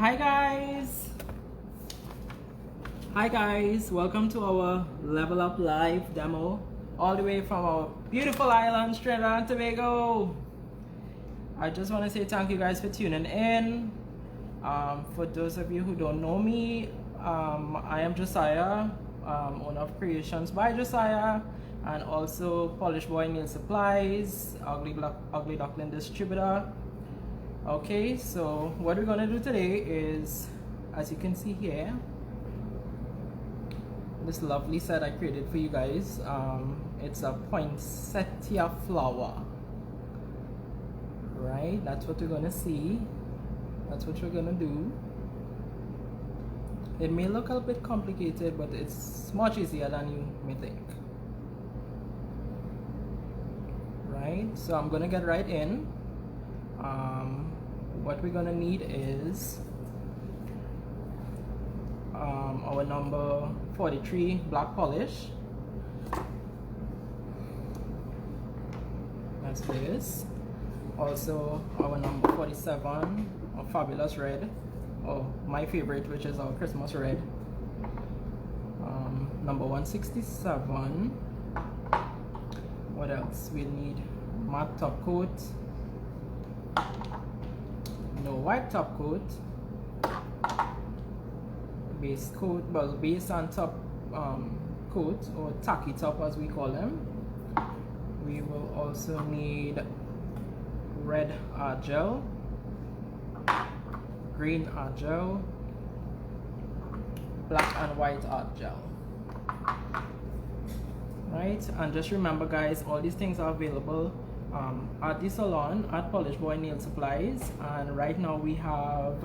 Hi guys, welcome to our Level Up Live demo all the way from our beautiful island, Trinidad Tobago. I just want to say thank you guys for tuning in. For those of you who don't know me, I am Josiah, owner of Creations by Josiah, and also Polish Boy Nail Supplies, Ugly Duckling Distributor. Okay, so what we're gonna do today is, as you can see here, this lovely set I created for you guys. It's a poinsettia flower, right? That's what we're gonna see. That's what we're gonna do. It may look a bit complicated, but it's much easier than you may think. Right, so I'm gonna get right in. What we're gonna need is our number 43 black polish. That's this. Also our number 47 of fabulous red, or my favorite, which is our Christmas red. Number 167. What else? We'll need matte top coat. No white top coat, base coat, well, base and top coat, or tacky top as we call them. We will also need red art gel, green art gel, black and white art gel. Right, and just remember guys, all these things are available at the salon at Polish Boy Nail Supplies, and right now we have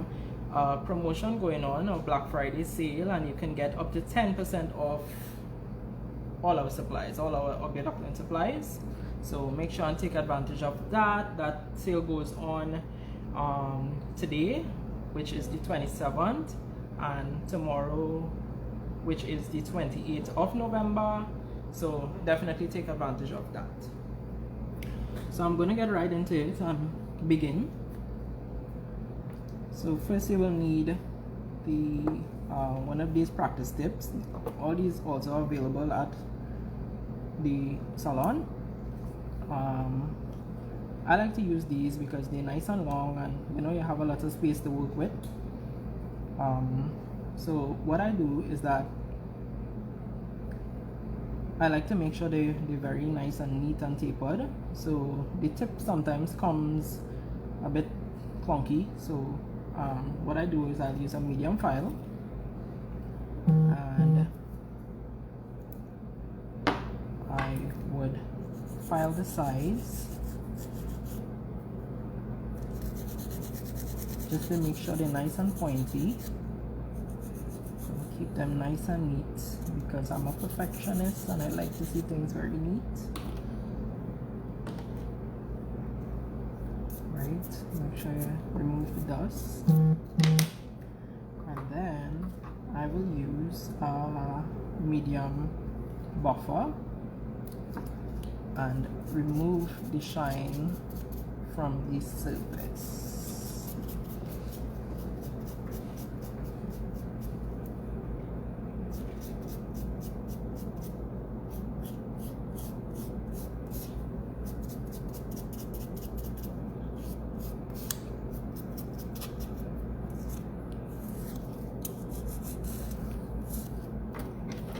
a promotion going on, a Black Friday sale, and you can get up to 10% off all our supplies, all our Ugly Duckling supplies. So make sure and take advantage of that. That sale goes on today, which is the 27th, and tomorrow, which is the 28th of November. So definitely take advantage of that. So I'm going to get right into it and begin. So first you will need the one of these practice tips. All these also are available at the salon. I like to use these because they're nice and long, and you know, you have a lot of space to work with. So what I do is that I like to make sure they're very nice and neat and tapered. So the tip sometimes comes a bit clunky. So what I do is I'll use a medium file, and I would file the sides just to make sure they're nice and pointy. Keep them nice and neat because I'm a perfectionist and I like to see things very neat. Right, make sure you remove the dust. And then I will use a medium buffer and remove the shine from the surface.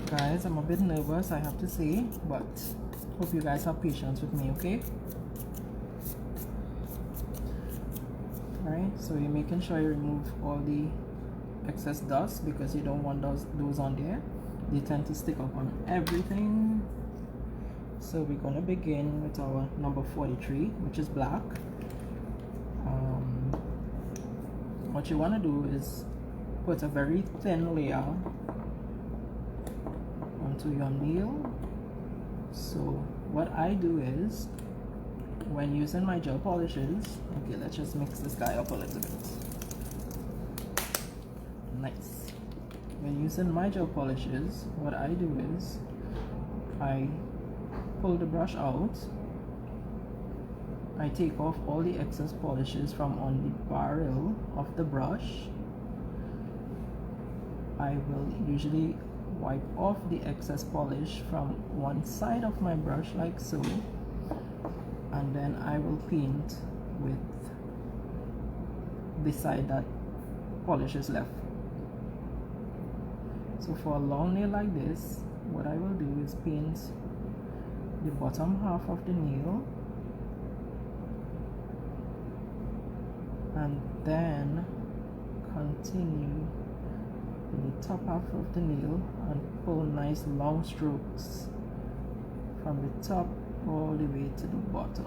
Guys, I'm a bit nervous, I have to say, but hope you guys have patience with me, okay? Alright, so you're making sure you remove all the excess dust because you don't want those on there. They tend to stick up on everything. So we're going to begin with our number 43, which is black. What you want to do is put a very thin layer onto your nail. So what I do is, when using my gel polishes, okay, let's just mix this guy up a little bit. Nice. When using my gel polishes, what I do is I pull the brush out, I take off all the excess polishes from on the barrel of the brush, I will usually wipe off the excess polish from one side of my brush like so, and then I will paint with the side that polish is left. So for a long nail like this, what I will do is paint the bottom half of the nail and then continue the top half of the nail and pull nice long strokes from the top all the way to the bottom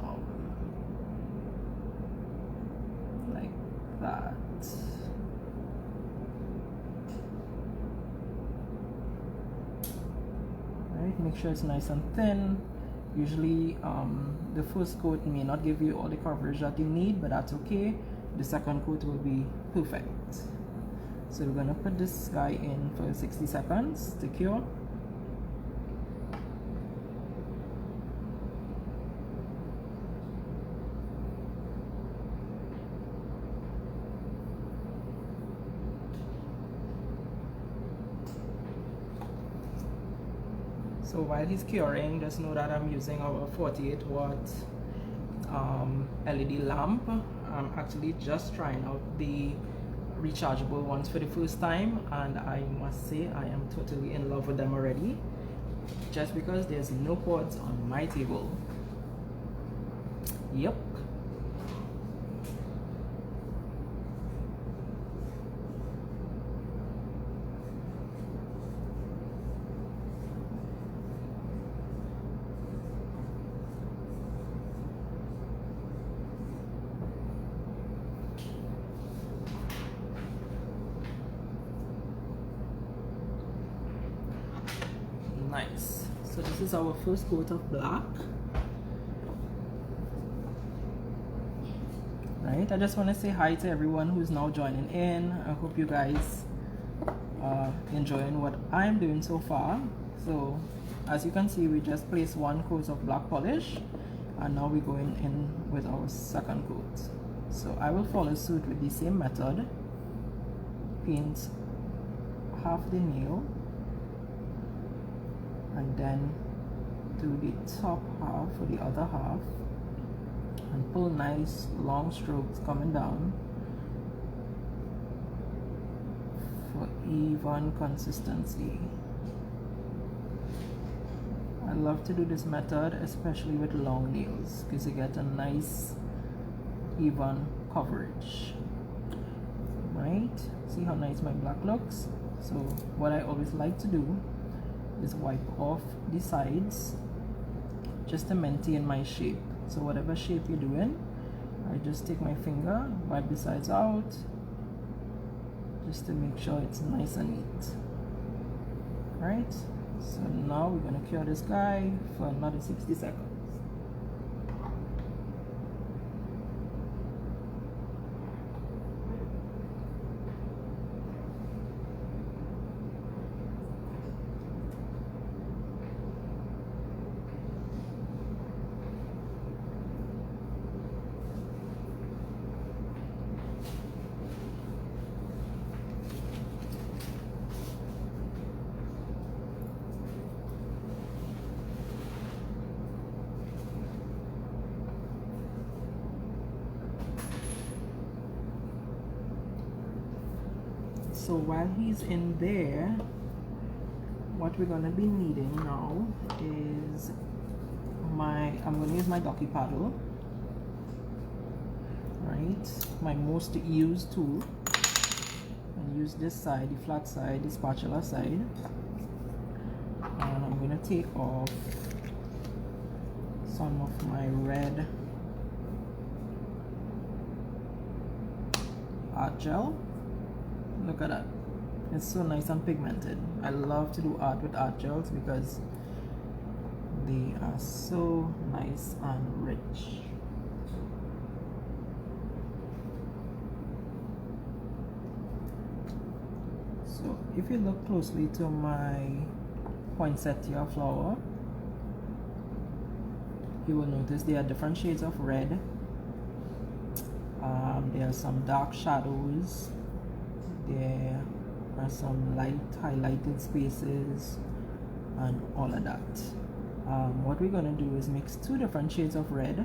like that. Right, make sure it's nice and thin. Usually the first coat may not give you all the coverage that you need, but that's okay. The second coat will be perfect. So we're gonna put this guy in for 60 seconds to cure. So while he's curing, just know that I'm using our 48 watt LED lamp. I'm actually just trying out the rechargeable ones for the first time, and I must say I am totally in love with them already, just because there's no cords on my table. Yep. Nice. So this is our first coat of black. Right, I just want to say hi to everyone who's now joining in. I hope you guys are enjoying what I'm doing so far. So as you can see, we just placed one coat of black polish, and now we're going in with our second coat. So I will follow suit with the same method. Paint half the nail and then do the top half for the other half and pull nice long strokes coming down for even consistency. I love to do this method especially with long nails because you get a nice even coverage. Right, see how nice my black looks? So what I always like to do is wipe off the sides just to maintain my shape. So whatever shape you're doing, I just take my finger, wipe the sides out just to make sure it's nice and neat. Right, so now we're going to cure this guy for another 60 seconds. So while he's in there, what we're going to be needing now is I'm going to use my ducky paddle, right, my most used tool, and use this side, the flat side, the spatula side, and I'm going to take off some of my red art gel. Look at that, it's so nice and pigmented. I love to do art with art gels because they are so nice and rich. So if you look closely to my poinsettia flower, you will notice there are different shades of red. There are some dark shadows. There some light highlighted spaces and all of that. What we're going to do is mix two different shades of red,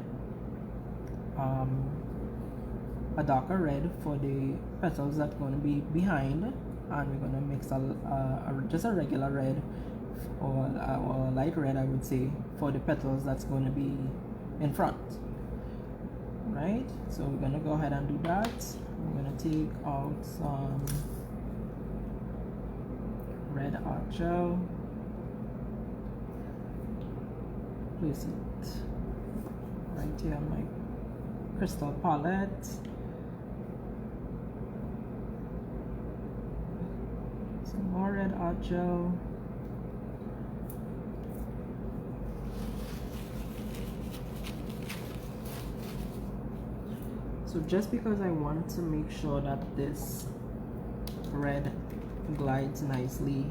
a darker red for the petals that's going to be behind, and we're going to mix just a regular red or light red, I would say, for the petals that's going to be in front. Right, so we're going to go ahead and do that. We're going to take out some red art gel, place it right here on my crystal palette. Some more red art gel. So just because I want to make sure that this red glides nicely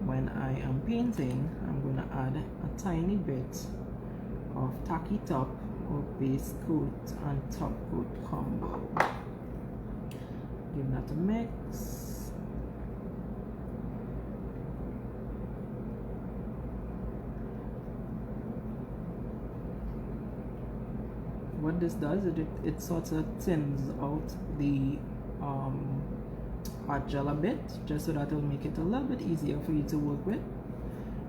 when I am painting, I'm going to add a tiny bit of tacky top or base coat and top coat combo. Give that a mix. What this does is it sort of thins out the art gel a bit, just so that it'll make it a little bit easier for you to work with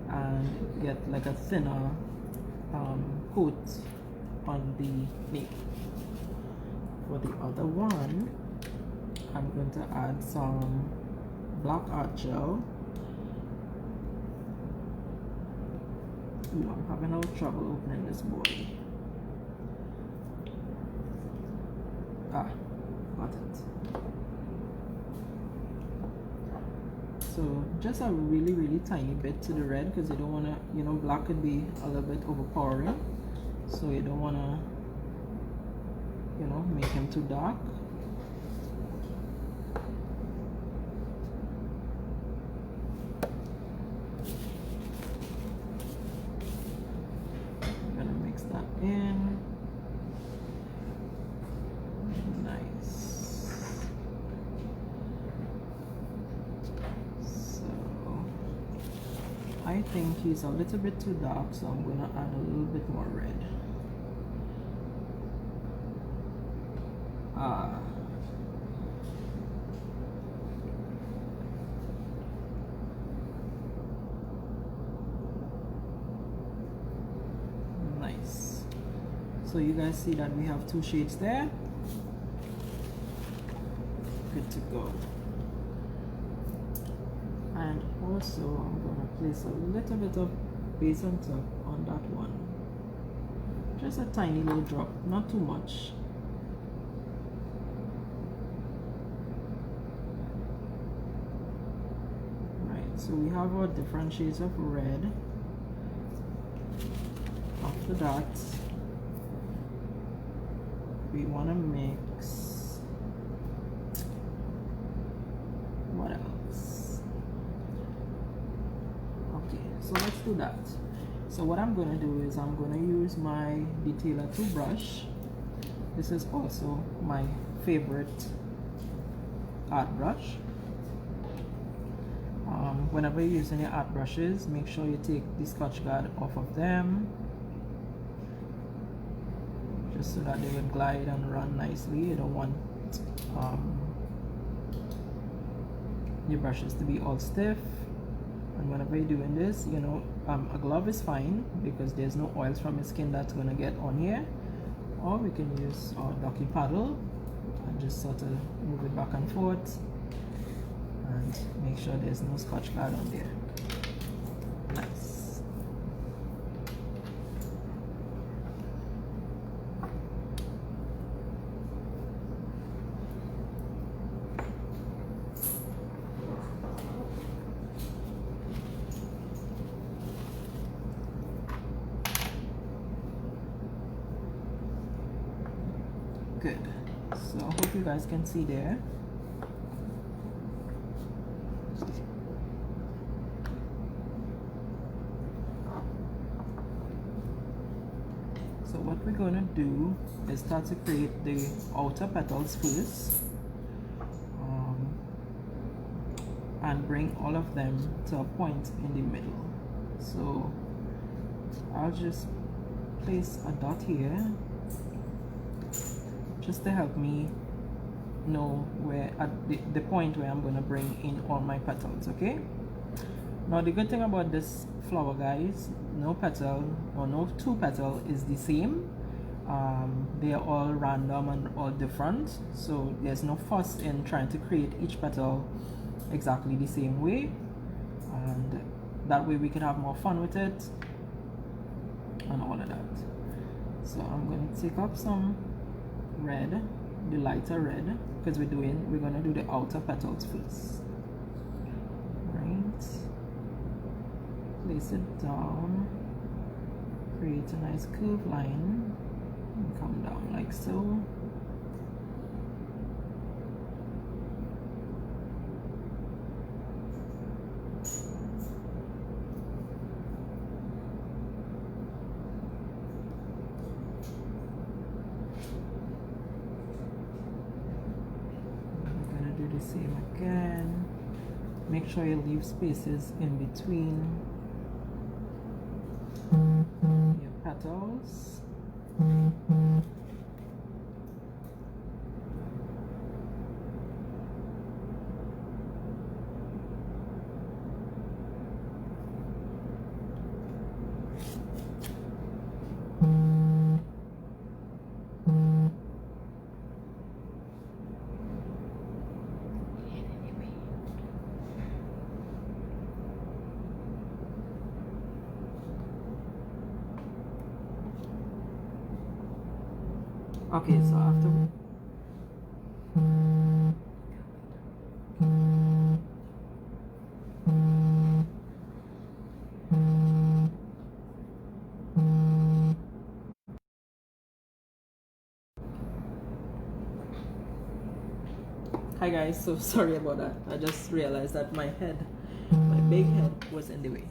and get like a thinner coat on the nail. For the other one, I'm going to add some black art gel. Ooh, I'm having a little trouble opening this boy. Ah, got it. So just a really tiny bit to the red, because you don't want to, you know, black could be a little bit overpowering, so you don't want to, you know, make him too dark. I'm gonna mix that in. I think he's a little bit too dark, so I'm going to add a little bit more red. Nice. So you guys see that we have two shades there. Good to go. And also I'm going to place a little bit of base on top on that one. Just a tiny little drop, not too much. Right, so we have our different shades of red. After that, we want to mix, what else? Okay, so let's do that. So what I'm going to do is I'm going to use my Detailer 2 brush. This is also my favorite art brush. Whenever you're using your art brushes, make sure you take the Scotch Guard off of them, just so that they will glide and run nicely. You don't want your brushes to be all stiff. And whenever you're doing this, you know, a glove is fine because there's no oils from your skin that's going to get on here. Or we can use our ducky paddle and just sort of move it back and forth and make sure there's no Scotch Guard on there. Nice. Good. So I hope you guys can see there. So what we're going to do is start to create the outer petals first. and bring all of them to a point in the middle. So I'll just place a dot here just to help me know where at the point where I'm going to bring in all my petals. Okay, now the good thing about this flower, guys, no petal or no two petal is the same. They are all random and all different, so there's no fuss in trying to create each petal exactly the same way, and that way we can have more fun with it and all of that. So I'm going to take up some red, the lighter red, because we're going to do the outer petals first. Right, place it down, create a nice curved line, and come down like so. Do the same again. Make sure you leave spaces in between your petals. Okay, so after Hi guys, so sorry about that. I just realized that my big head was in the way.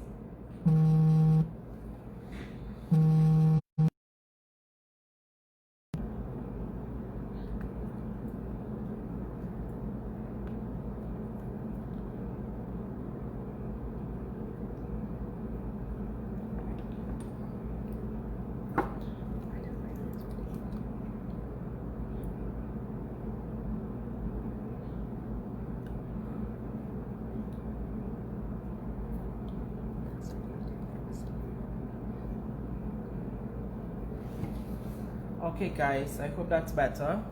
Okay guys, I hope that's better.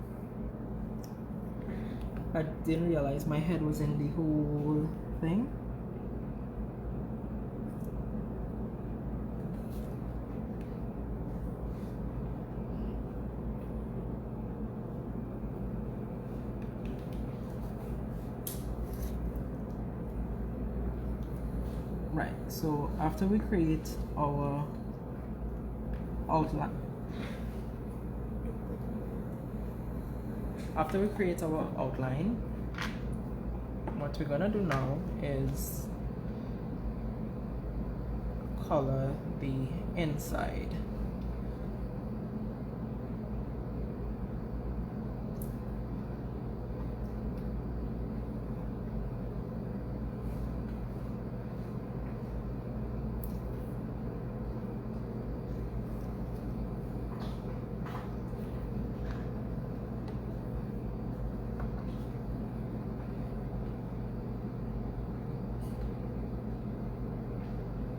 I didn't realize my head was in the whole thing. Right, so after we create our outline, what we're gonna do now is color the inside.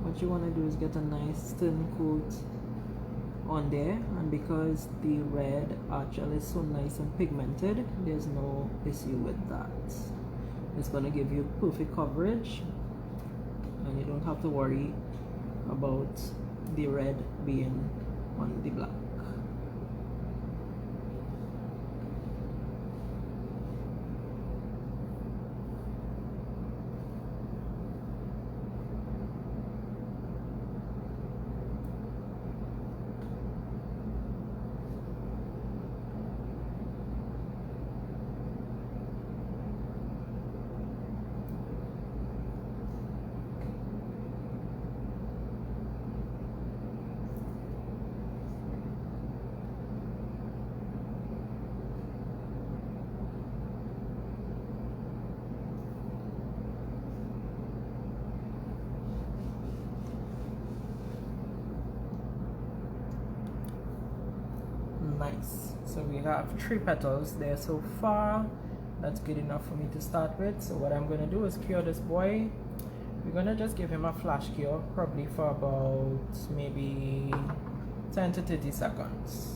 What you want to do is get a nice thin coat on there, and because the red actually is so nice and pigmented, there's no issue with that. It's going to give you perfect coverage, and you don't have to worry about the red being on the black. Nice. So we have 3 petals there so far. That's good enough for me to start with. So what I'm going to do is cure this boy. We're going to just give him a flash cure, probably for about maybe 10 to 30 seconds.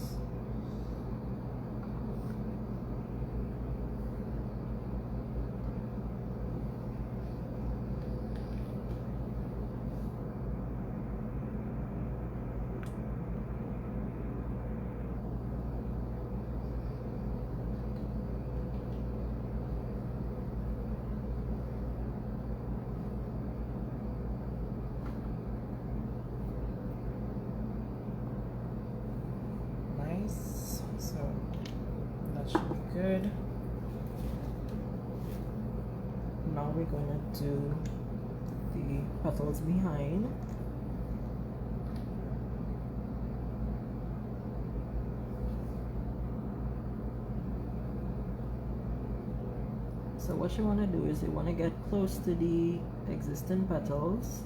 So that should be good. Now we're going to do the petals behind. So what you want to do is you want to get close to the existing petals,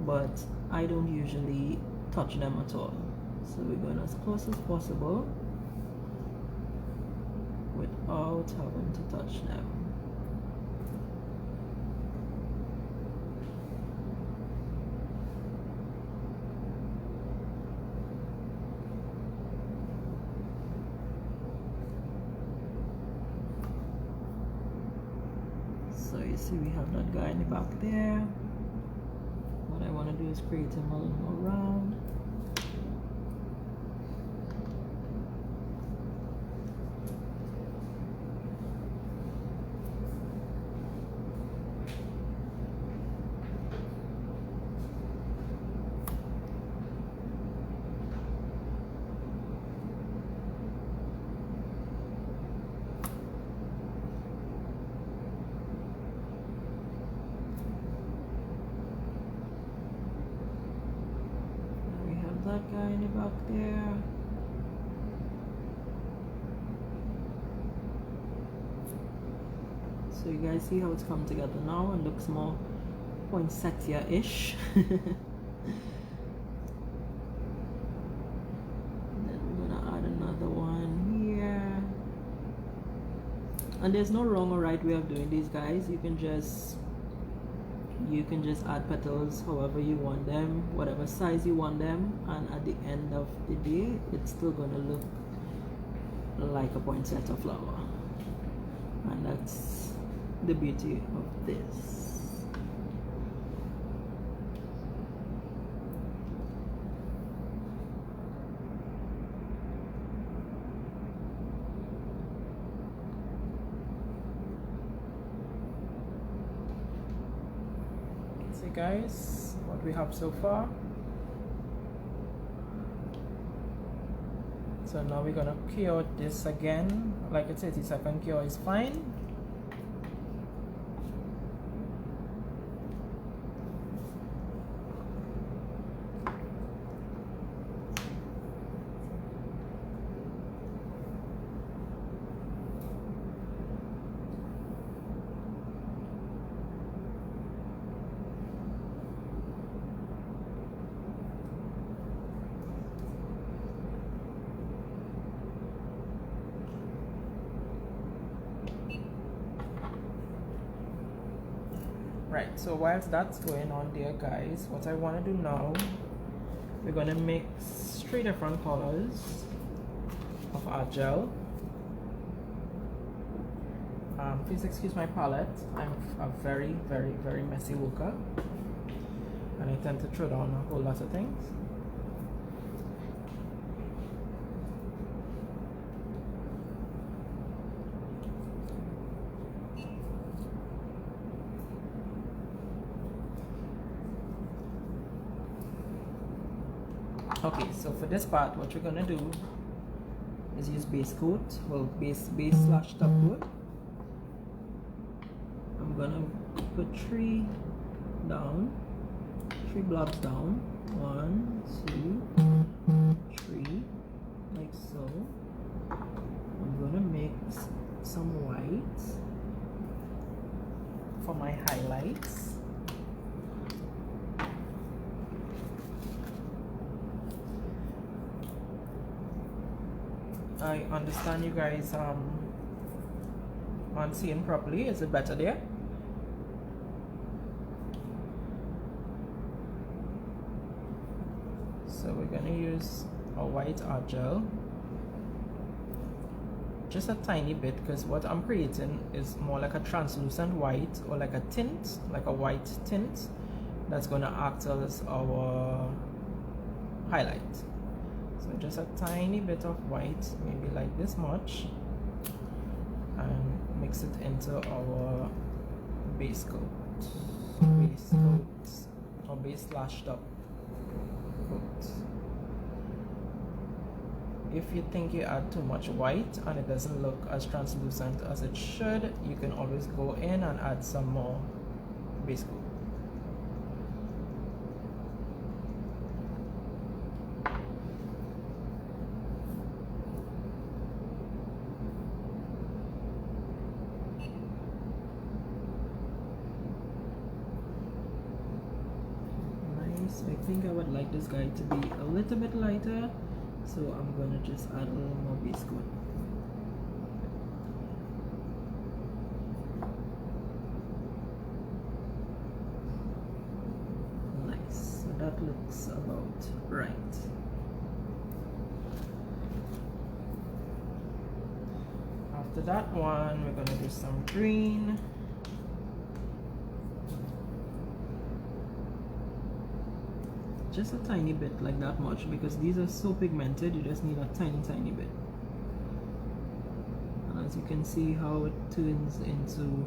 but I don't usually touch them at all. So we're going as close as possible without having to touch them. So you see we have that guy in the back there. What I want to do is create him a little more round. That guy in the back there. So you guys see how it's come together now and looks more poinsettia-ish. Then we're gonna add another one here. And there's no wrong or right way of doing these, guys. You can just add petals however you want them, whatever size you want them, and at the end of the day it's still going to look like a poinsettia flower, and that's the beauty of this. See guys what we have so far. So now we're gonna cure this again. Like a 30-second cure is fine. Right, so whilst that's going on there, guys, what I want to do now, we're going to mix 3 different colors of our gel. Please excuse my palette. I'm a very, very, very messy worker, and I tend to throw down a whole lot of things. Okay, so for this part, what we're gonna do is use base coat, well, base slash top coat. I'm gonna put 3 down, 3 blobs down, 1, 2, 3, like so. I'm gonna mix some white for my highlights. I understand you guys aren't seeing properly. Is it better there? So we're gonna use a white art gel, just a tiny bit, because what I'm creating is more like a translucent white, or like a tint, like a white tint that's gonna act as our highlight. So just a tiny bit of white, maybe like this much, and mix it into our base coat, or base slashed up coat. If you think you add too much white and it doesn't look as translucent as it should, you can always go in and add some more base coat. Nice. I think I would like this guy to be a little bit lighter, so I'm gonna just add a little more base coat. Nice. So that looks about right. After that one, we're gonna do some green. Just a tiny bit, like that much, because these are so pigmented, you just need a tiny bit. And as you can see how it turns into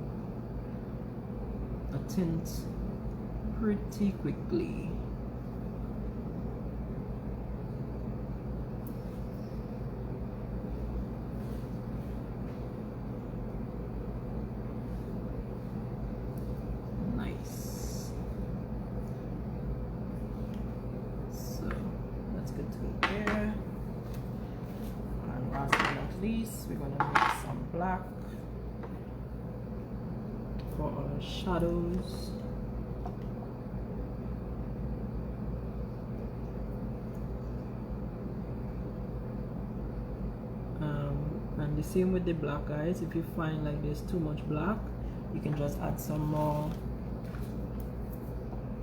a tint pretty quickly. We're gonna make some black for our shadows. And the same with the black, guys. If you find like there's too much black, you can just add some more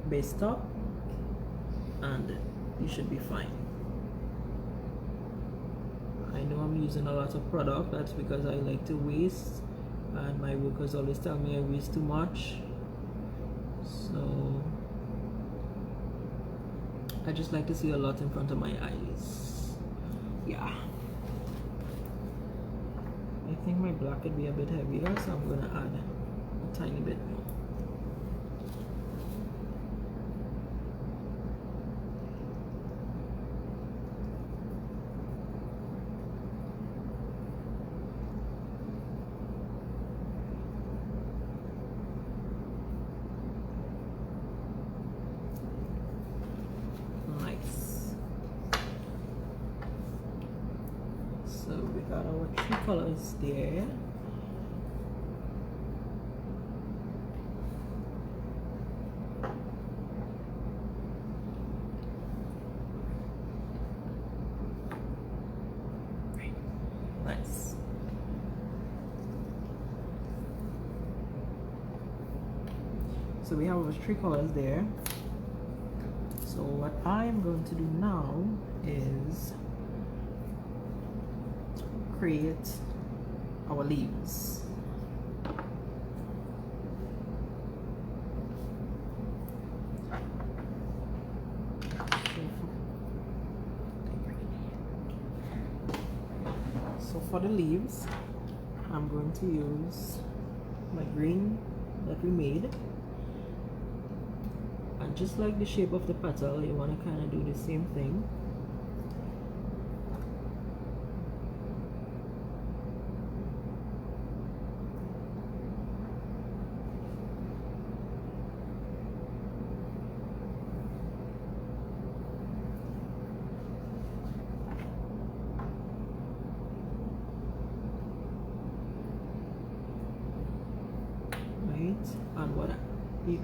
base top and you should be fine. I know I'm using a lot of product, that's because I like to waste, and my workers always tell me I waste too much, so I just like to see a lot in front of my eyes. Yeah, I think my black could be a bit heavier, so I'm gonna add a tiny bit more. So we got our 3 colors there. Nice. So we have our 3 colors there. So what I'm going to do now is create our leaves. So for the leaves, I'm going to use my green that we made, and just like the shape of the petal, you want to kind of do the same thing. And what you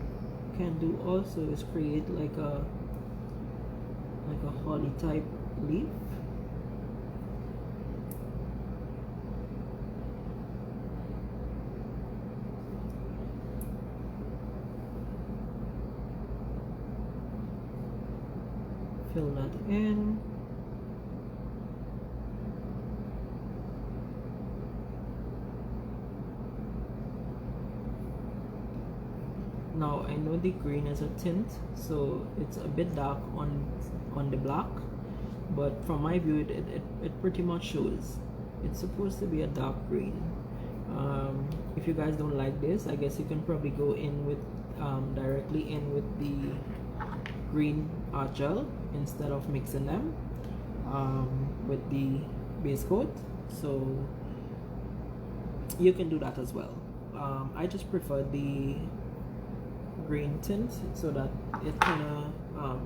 can do also is create like a holly type leaf. fill that in. Now I know the green is a tint, so it's a bit dark on the black, but from my view it pretty much shows. It's supposed to be a dark green. If you guys don't like this, I guess you can probably go in with directly in with the green art gel instead of mixing them with the base coat. So you can do that as well. I just prefer the green tint so that it kind of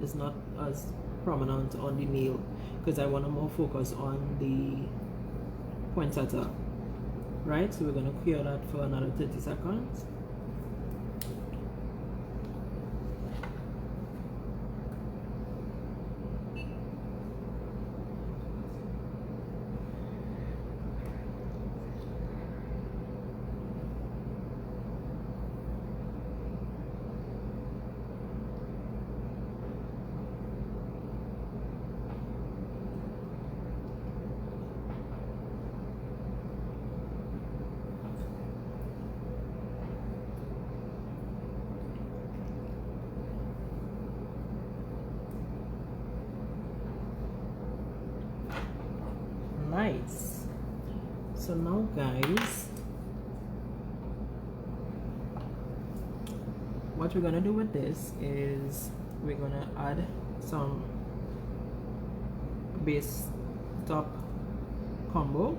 is not as prominent on the nail, because I want to more focus on the poinsettia. Right, so we're going to cure that for another 30 seconds. Nice. So now guys, what we're gonna do with this is we're gonna add some base top combo.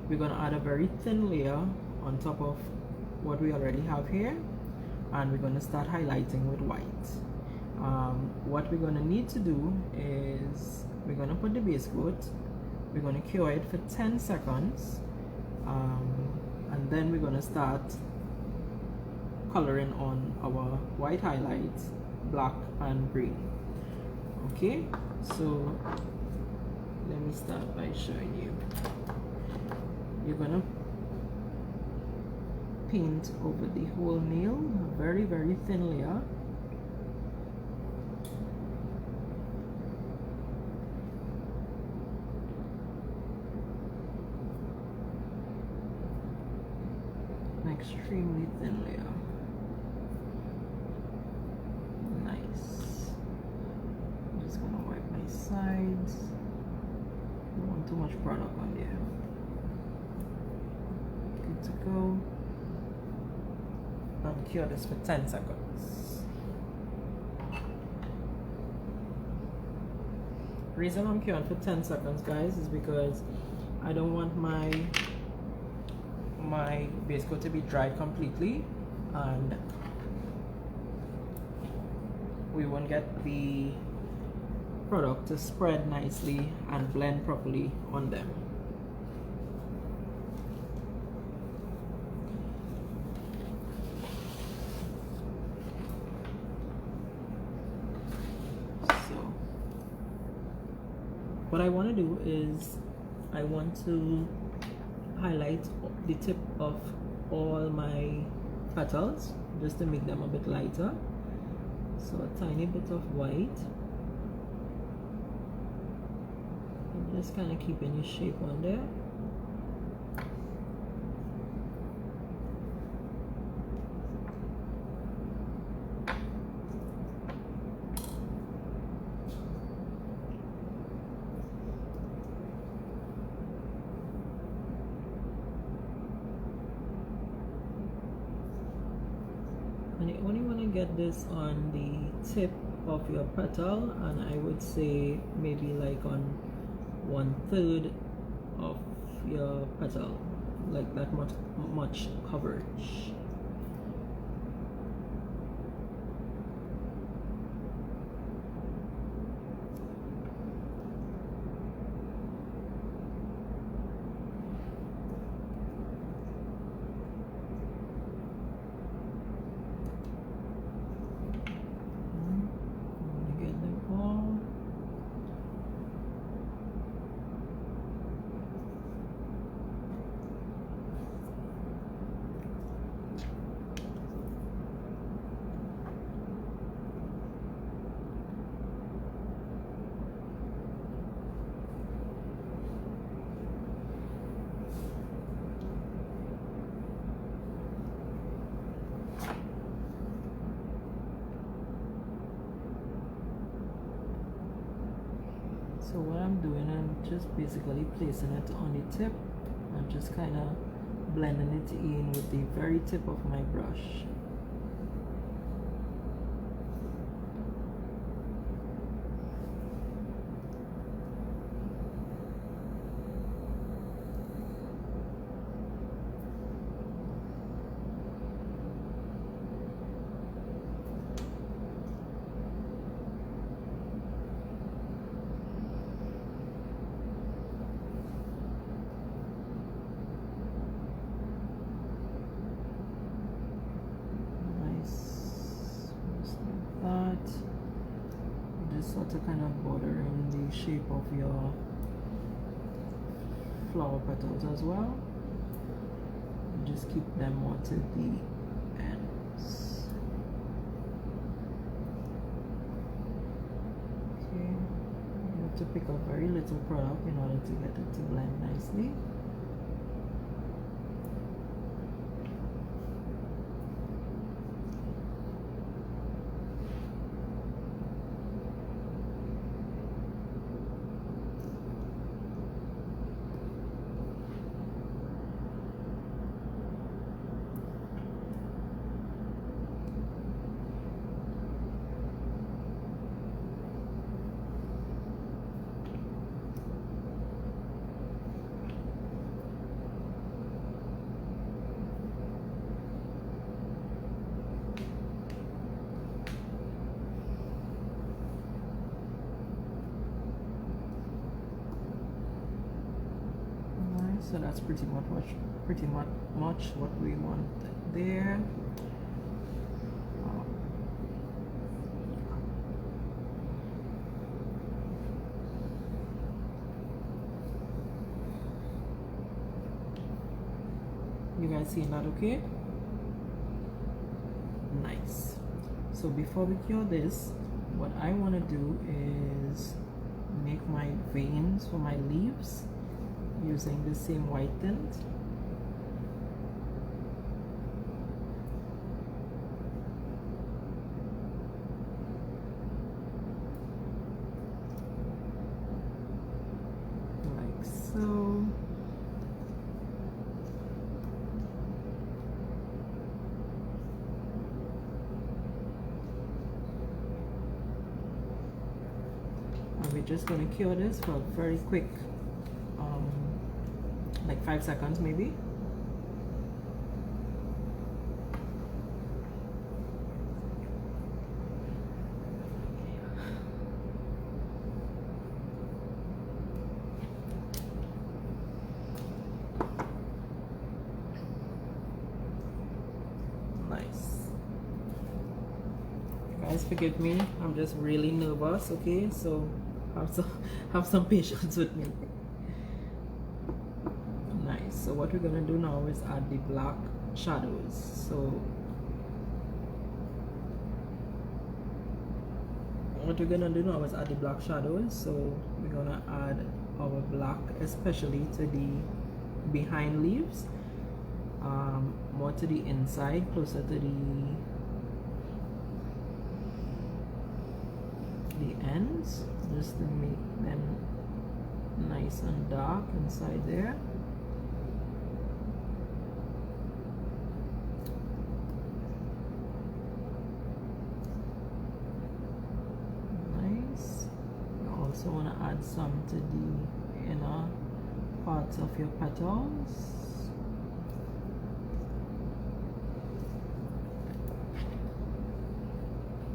We're gonna add a very thin layer on top of what we already have here, and we're gonna start highlighting with white. What we're gonna need to do is we're gonna put the base coat. We're going to cure it for 10 seconds, and then we're going to start coloring on our white highlights, black and green. Okay, so let me start by showing you. You're going to paint over the whole nail, a very thin layer. Extremely thin layer. Nice. I'm just gonna wipe my sides. Don't want too much product on there. Good to go. And cure this for 10 seconds. The reason I'm curing for 10 seconds, guys, is because I don't want my base coat to be dried completely, and we won't get the product to spread nicely and blend properly on them. So what I want to do is I want to highlight the tip of all my petals just to make them a bit lighter. So a tiny bit of white, and just kind of keeping your shape on there. And you only want to get this on the tip of your petal, and I would say maybe like on 1/3 of your petal, like that much coverage. So what I'm doing, I'm just basically placing it on the tip and just kind of blending it in with the very tip of my brush. Just sort of kind of bordering the shape of your flower petals as well. And just keep them more to the ends. Okay, you have to pick up very little product in order to get it to blend nicely. So that's pretty much what we want there. You guys seeing that okay? Nice. So before we cure this, what I want to do is make my veins for my leaves using the same white tint. Like so. And we're just going to cure this for a very quick like 5 seconds maybe. Nice. Guys, forgive me, I'm just really nervous, okay? So have some patience with me. So what we're gonna do now is add the black shadows. So what we're gonna do now is add the black shadows. So we're gonna add our black, especially to the behind leaves, more to the inside, closer to the ends, just to make them nice and dark inside there. Also want to add some to the inner parts of your petals.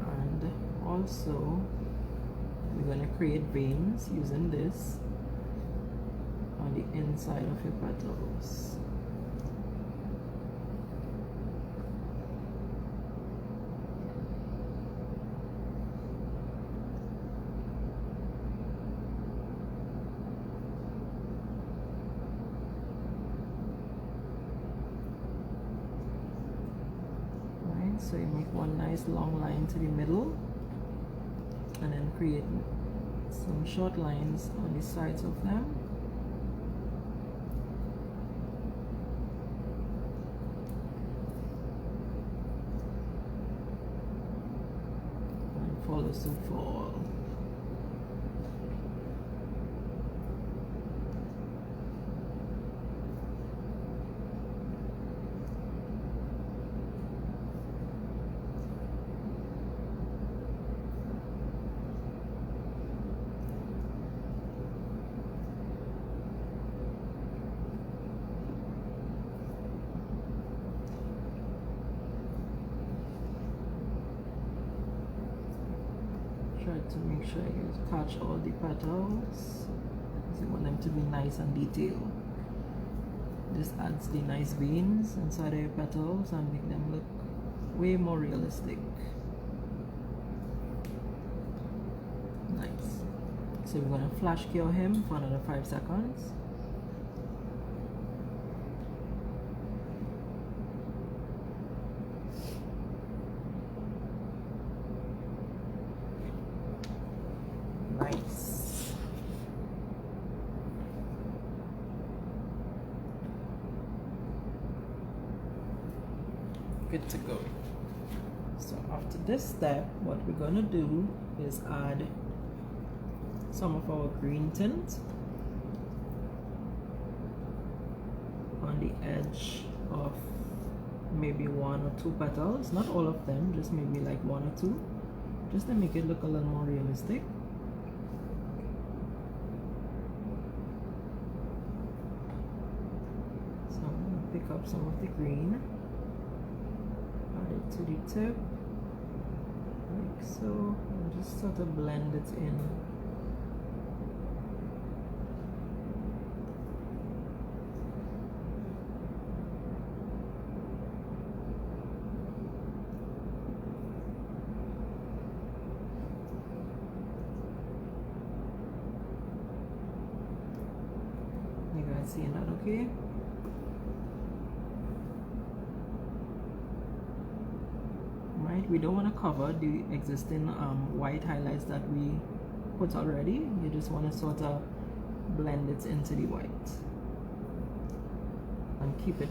And also we're going to create veins using this on the inside of your petals. So you make one nice long line to the middle and then create some short lines on the sides of them. And follow suit for all. to make sure you catch all the petals. You want them to be nice and detailed. This adds the nice veins inside of your petals and make them look way more realistic. Nice. So we're going to flash cure him for another 5 seconds. Nice. Good to go. So after this step, what we're gonna do is add some of our green tint on the edge of maybe 1 or 2 petals, not all of them, just maybe like 1 or 2, just to make it look a little more realistic. So I'm gonna pick up some of the green, add it to the tip like so, and just sort of blend it in. You guys seeing that okay? Right, we don't want to cover the existing white highlights that we put already. You just want to sort of blend it into the white and keep it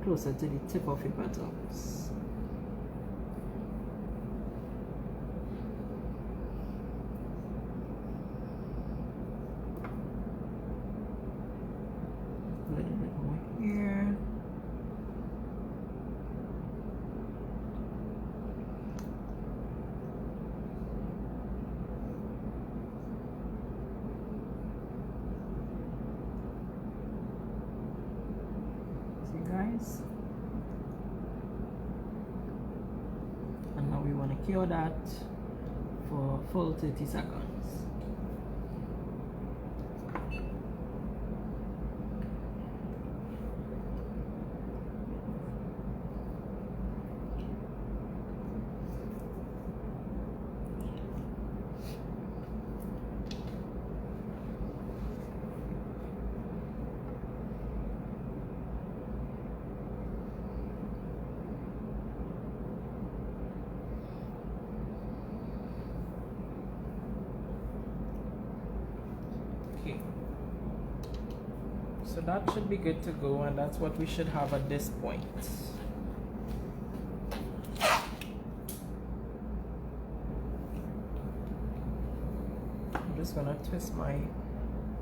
closer to the tip of your petals. A little bit more here. Guys, and now we want to cure that for a full 30 seconds. So that should be good to go, and that's what we should have at this point. I'm just gonna twist my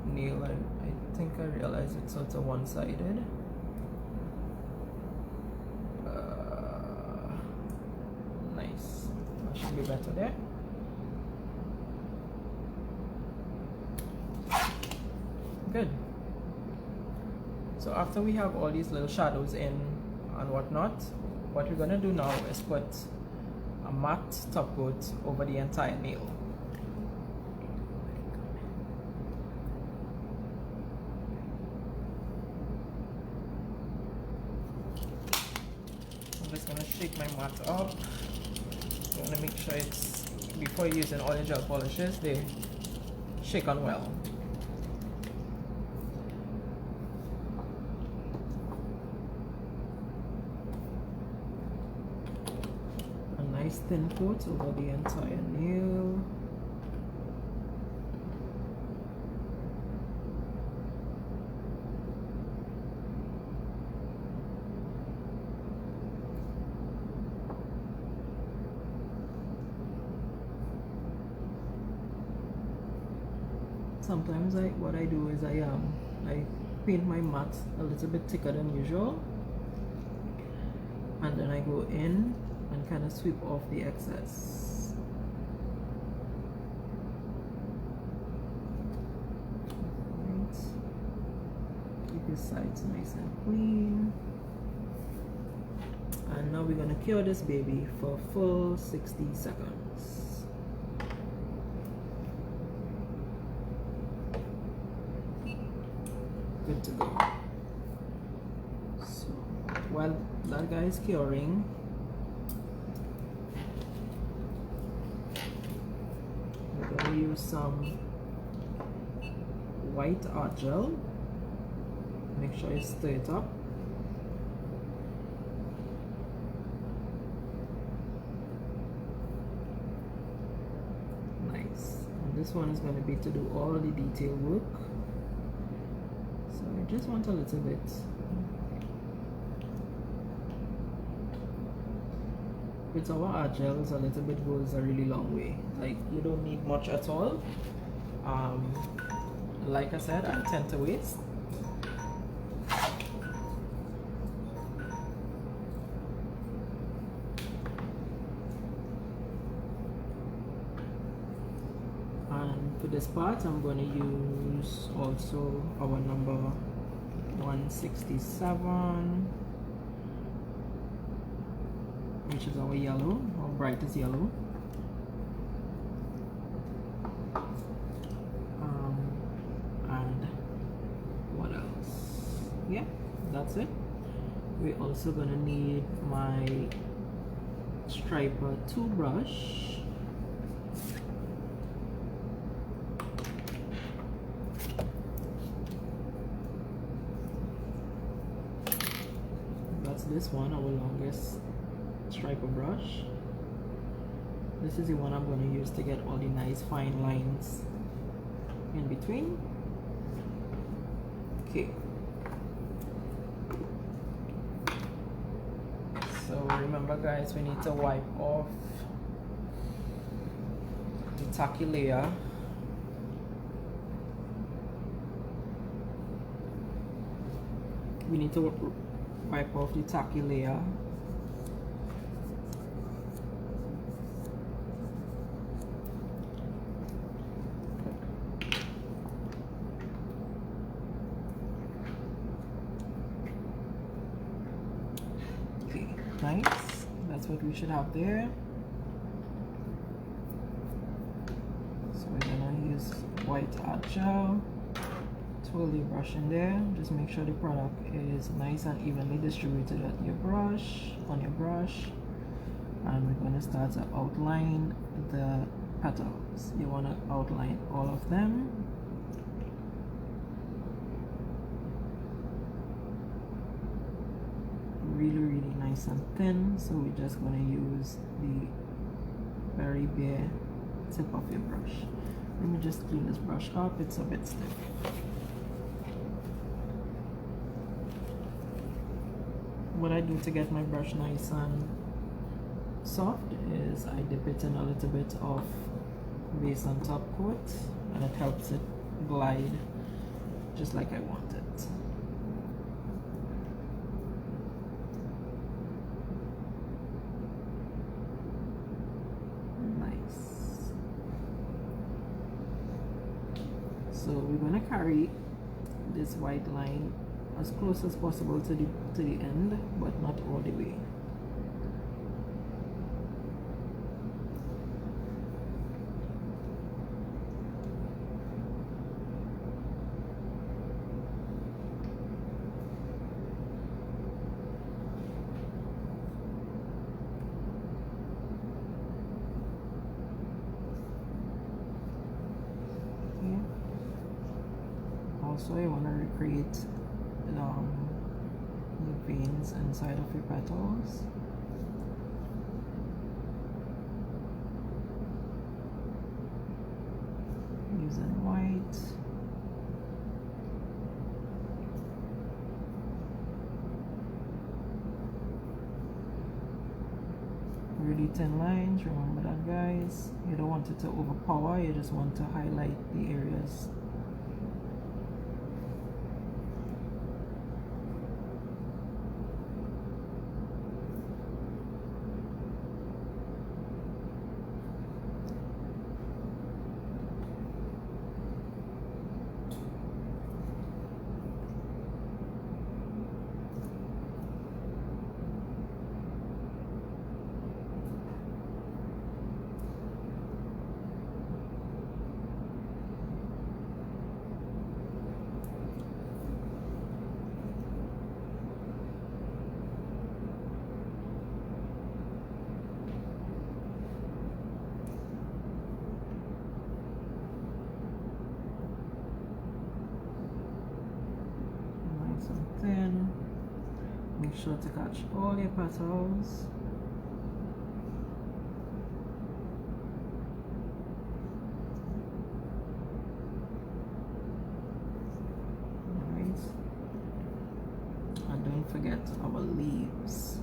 nail. I think I realized it's sort of one-sided. Nice. That should be better there. Good. So after we have all these little shadows in and whatnot, what we're gonna do now is put a matte top coat over the entire nail. I'm just gonna shake my mat up. You wanna make sure it's, before using all your gel polishes, they shake on well. Nice thin coat over the entire nail. Sometimes what I do is I paint my mat a little bit thicker than usual, and then I go in and kind of sweep off the excess. Right. Keep your sides nice and clean. And now we're going to cure this baby for a full 60 seconds. good to go. So while that guy is curing, we're going to use some white art gel. Make sure you stir it up. Nice. And this one is going to be to do all the detail work. So I just want a little bit. With our art gels, a little bit goes a really long way. Like, you don't need much at all. Like I said, I tend to waste. And for this part, I'm going to use also our number 167, which is our yellow, our brightest yellow. And what else? Yeah, that's it. We're also gonna need my striper 2 brush. That's this one, our longest striper brush. This is the one I'm going to use to get all the nice fine lines in between. Okay. So remember guys, we need to wipe off the tacky layer. We need to wipe off the tacky layer. Okay, nice. That's what we should have there. So we're gonna use white art gel. Twirl your brush in there. Just make sure the product is nice and evenly distributed on your brush. And we're going to start to outline the petals. You want to outline all of them. Really nice and thin. So we're just going to use the very bare tip of your brush. Let me just clean this brush up. It's a bit stiff. What I do to get my brush nice and soft is I dip it in a little bit of base on top coat, and it helps it glide just like I want it. Nice. So we're going to carry this white line as close as possible to the end, but not all the way. Okay. Also, I want to recreate the veins inside of your petals. Using white. Really thin lines, remember that guys. You don't want it to overpower, you just want to highlight the areas. Make sure to catch all your petals. Alright. And don't forget our leaves.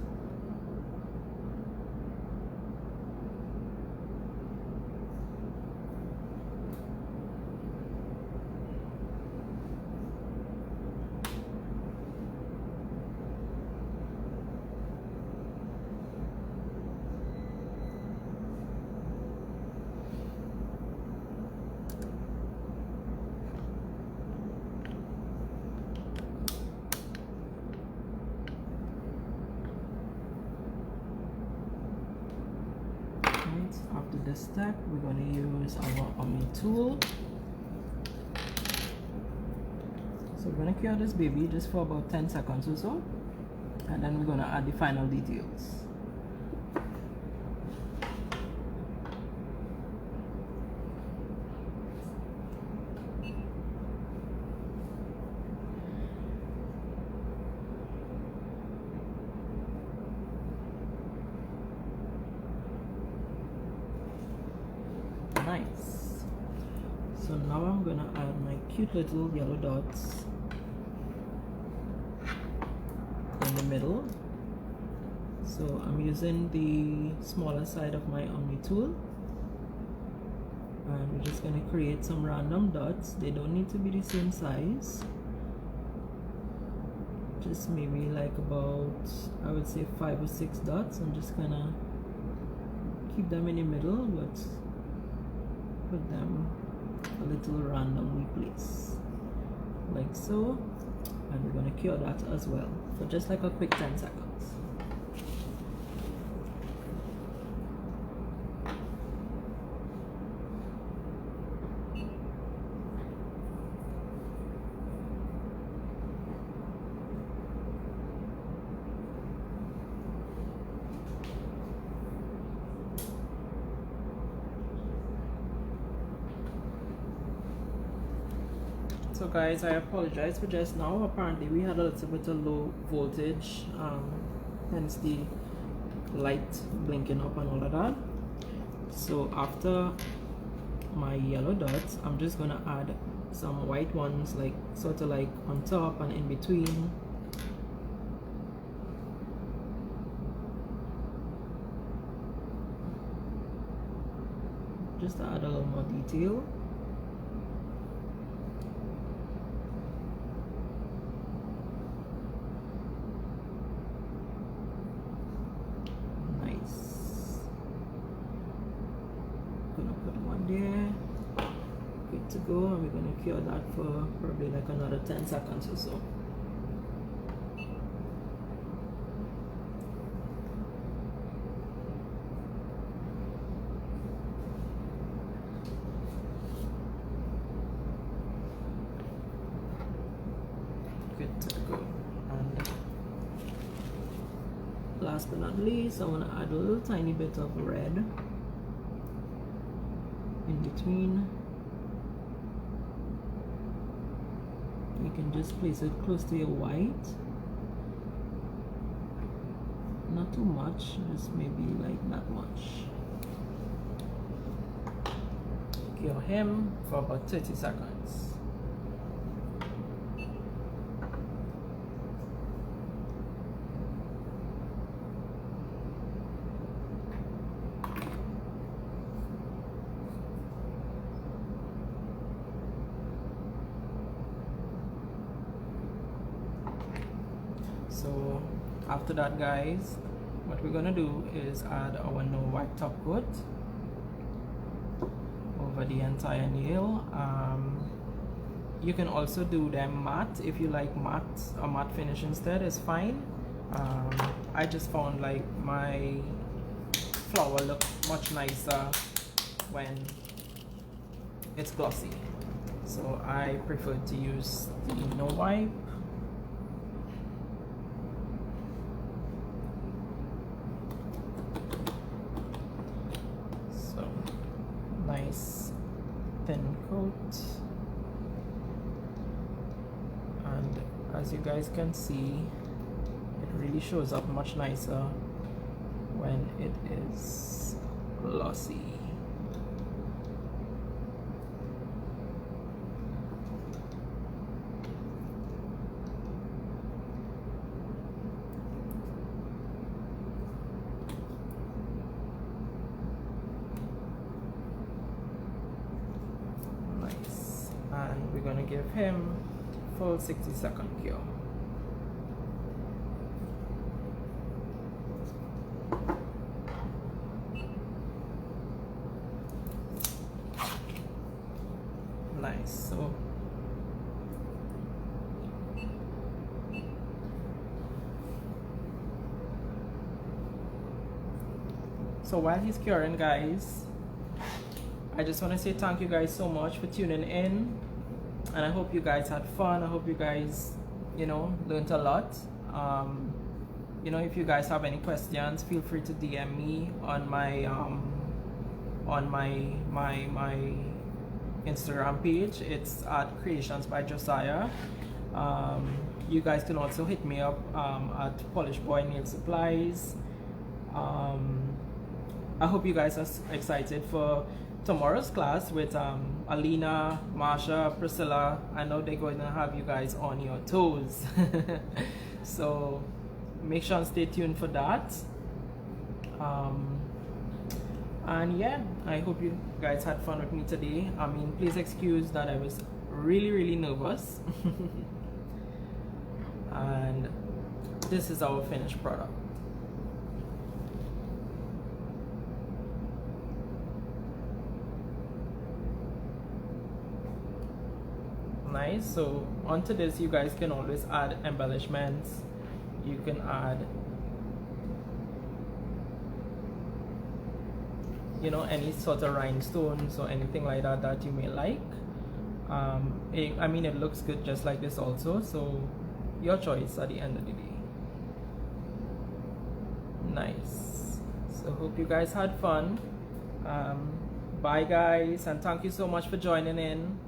After this step, we're going to use our Omni tool. So we're going to cure this baby just for about 10 seconds or so, and then we're going to add the final details. Nice. So now I'm gonna add my cute little yellow dots in the middle. So I'm using the smaller side of my Omni tool, and we're just gonna create some random dots. They don't need to be the same size, just maybe like about, I would say 5 or 6 dots. I'm just gonna keep them in the middle, but put them a little randomly placed, like so, and we're going to cure that as well for just like a quick 10 seconds. So guys, I apologize for just now. Apparently we had a little bit of low voltage, hence the light blinking up and all of that. So after my yellow dots, I'm just gonna add some white ones, like sort of like on top and in between. Just to add a little more detail. Good to go, and we're going to cure that for probably like another 10 seconds or so. Good to go. And last but not least, I want to add a little tiny bit of red in between. You can just place it close to your white, not too much, just maybe like that much. Cure him for about 30 seconds. So after that, guys, what we're gonna do is add our no wipe top coat over the entire nail. You can also do them matte if you like matte. A matte finish instead is fine. I just found like my flower look much nicer when it's glossy, so I prefer to use the no wipe. Nice thin coat, and as you guys can see, it really shows up much nicer when it is glossy. Nice. And we're gonna give him full 60-second cure. Nice. So while he's curing, guys, I just want to say thank you guys so much for tuning in, and I hope you guys had fun. I hope you guys, you know, learned a lot. You know, if you guys have any questions, feel free to DM me on my Instagram page. It's at Creations by Josiah. You guys can also hit me up at Polish Boy Nail Supplies. I hope you guys are excited for tomorrow's class with Alina, Marsha, Priscilla. I know they're going to have you guys on your toes. So make sure and stay tuned for that. And yeah, I hope you guys had fun with me today. I mean, please excuse that I was really nervous. And this is our finished product. Nice. So onto this, you guys can always add embellishments. You can add, you know, any sort of rhinestones or anything like that that you may like. I mean, it looks good just like this also, so your choice at the end of the day. Nice. So hope you guys had fun. Bye guys, and thank you so much for joining in.